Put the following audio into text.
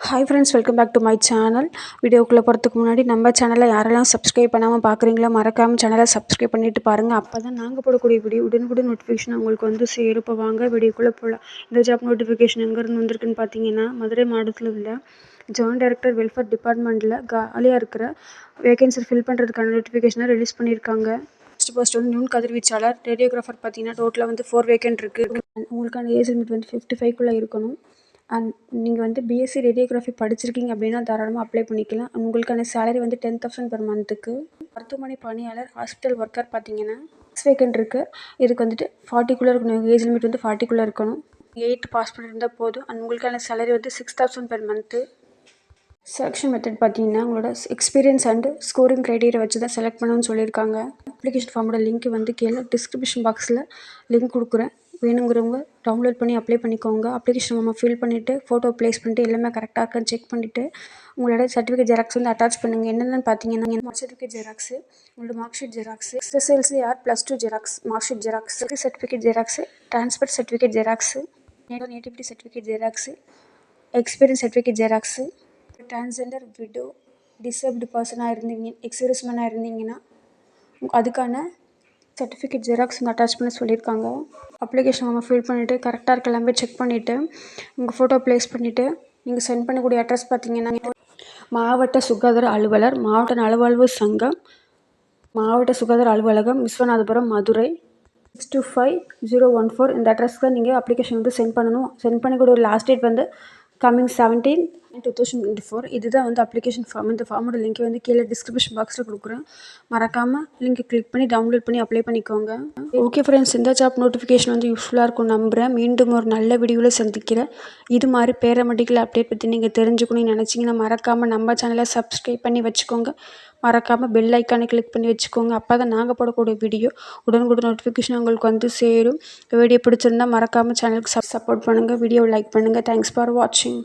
Hi friends, welcome back to my channel. வீடியோக்குள்ளே போகிறதுக்கு முன்னாடி நம்ம சேனலில் யாரெல்லாம் சப்ஸ்கிரைப் பண்ணாமல் பார்க்குறீங்களோ மறக்காமல் சேனலை சப்ஸ்கிரைப் பண்ணிவிட்டு பாருங்கள். அப்போ தான் நாங்கள் போடக்கூடிய வீடியோ உடனுக்குடன் நோட்டிஃபிகேஷன் உங்களுக்கு வந்து சேரும். இப்போ வாங்க வீடியோக்குள்ளே போகலாம். இந்த ஜாப் நோட்டிஃபிகேஷன் எங்கேருந்து வந்திருக்குன்னு பார்த்தீங்கன்னா, மதுரை மாவட்டத்தில் உள்ள ஜாயின்ட் டைரக்டர் வெல்ஃபேர் டிபார்ட்மெண்ட்டில் காலியாக இருக்கிற வேகன்சி ஃபில் பண்ணுறதுக்கான நோட்டிஃபிகேஷனை ரிலீஸ் பண்ணியிருக்காங்க. ஃபஸ்ட் போஸ்ட் வந்து நுண் கதிர்வீச்சாளர். ரேடியோகிராஃபர் பார்த்தீங்கன்னா டோட்டலாக வந்து 4 வேகன்ட் இருக்குது. உங்களுக்கான ஏஜ் லிமிட் வந்து 55க்குள்ளே இருக்கணும். அண்ட் நீங்கள் வந்து பிஎஸ்சி ரேடியோகிராஃபி படிச்சிருக்கீங்க அப்படின்னா தாராளமாக அப்ளை பண்ணிக்கலாம். உங்களுக்கான சேலரி வந்து 10,000 per மந்த்துக்கு. மருத்துவமனை பணியாளர், ஹாஸ்பிட்டல் ஒர்க்கர் பார்த்தீங்கன்னா 6 வேகன்ட் இருக்குது. இதுக்கு வந்துட்டு 40க்குள்ளே இருக்கணும். ஏஜ் லிமிட் வந்து 40க்குள்ளே இருக்கணும். 8 பாஸ் பண்ணியிருந்தால் போதும். அண்ட் உங்களுக்கான சேலரி வந்து 6,000 per மந்த்து. செலெக்ஷன் மெத்தட் பார்த்தீங்கன்னா உங்களோட எக்ஸ்பீரியன்ஸ் அண்டு ஸ்கோரிங் க்ரைட்டீரியா வச்சு தான் செலக்ட் பண்ணணும்னு சொல்லியிருக்காங்க. அப்ளிகேஷன் ஃபார்மோட லிங்க் வந்து கீழே டிஸ்கிரிப்ஷன் பாக்ஸில் லிங்க் கொடுக்குறேன். வேணுங்கிறவங்க டவுன்லோட் பண்ணி அப்ளை பண்ணிக்கோங்க. அப்ளிகேஷன் நம்ம ஃபில் பண்ணிவிட்டு ஃபோட்டோ ப்ளேஸ் பண்ணிவிட்டு எல்லாமே கரெக்டாக இருக்கான்னு செக் பண்ணிவிட்டு உங்களோட சர்டிஃபிகேட் ஜெராக்ஸ் வந்து அட்டாச் பண்ணுங்கள். என்னென்னு பார்த்தீங்கன்னா மார்க் சர்டிஃபிகேட் ஜெராக்ஸு, உங்களோட mark sheet xerox, SSLC R +2 xerox, mark sheet xerox, certificate xerox, transfer certificate xerox, nativity certificate xerox, experience certificate xerox, transgender, widow, disabled பர்சனாக இருந்தீங்க, எக்ஸர்விஸ்மேனாக இருந்தீங்கன்னா அதுக்கான சர்டிஃபிகேட் ஜெராக்ஸ் வந்து அட்டாச் பண்ண சொல்லியிருக்காங்க. அப்ளிகேஷன் நம்ம ஃபில் பண்ணிவிட்டு கரெக்டாக இருக்க எல்லாமே செக் பண்ணிவிட்டு உங்கள் ஃபோட்டோ ப்ளேஸ் பண்ணிவிட்டு நீங்கள் சென்ட் பண்ணக்கூடிய அட்ரஸ் பார்த்தீங்கன்னா மாவட்ட சுகாதார அலுவலர், மாவட்ட நலவாழ்வு சங்கம், மாவட்ட சுகாதார அலுவலகம், விஸ்வநாதபுரம், மதுரை 625014. இந்த அட்ரஸ்க்கு தான் நீங்கள் அப்ளிகேஷன் வந்து சென்ட் பண்ணணும். சென்ட் பண்ணக்கூடிய ஒரு லாஸ்ட் டேட் வந்து கம்மிங் 17/2024. இதுதான் வந்து அப்ளிகேஷன் ஃபார்ம். இந்த ஃபார்மோட லிங்க் வந்து கீழே டிஸ்கிரிப்ஷன் பாக்ஸில் கொடுக்குறேன். மறக்காமல் லிங்க் கிளிக் பண்ணி டவுன்லோட் பண்ணி அப்ளை பண்ணிக்கோங்க. ஓகே ஃப்ரெண்ட்ஸ், இந்த ஜாப் நோட்டிஃபிகேஷன் வந்து யூஸ்ஃபுல்லாக இருக்கும் நம்புகிறேன். மீண்டும் ஒரு நல்ல வீடியோவில் சந்திக்கிறேன். இது மாதிரி பேராமெடிக்கல் அப்டேட் பற்றி நீங்கள் தெரிஞ்சுக்கணும்னு நினச்சிங்கன்னா மறக்காமல் நம்ம சேனலை சப்ஸ்கிரைப் பண்ணி வச்சுக்கோங்க. மறக்காமல் பெல் ஐக்கானை கிளிக் பண்ணி வச்சுக்கோங்க. அப்போ தான் நாங்கள் போடக்கூடிய வீடியோ உடனுக்குடன் நோட்டிஃபிகேஷன் உங்களுக்கு வந்து சேரும். வீடியோ பிடிச்சிருந்தால் மறக்காமல் சேனலுக்கு சப்போர்ட் பண்ணுங்கள். வீடியோவை லைக் பண்ணுங்கள். தேங்க்ஸ் ஃபார் வாட்சிங்.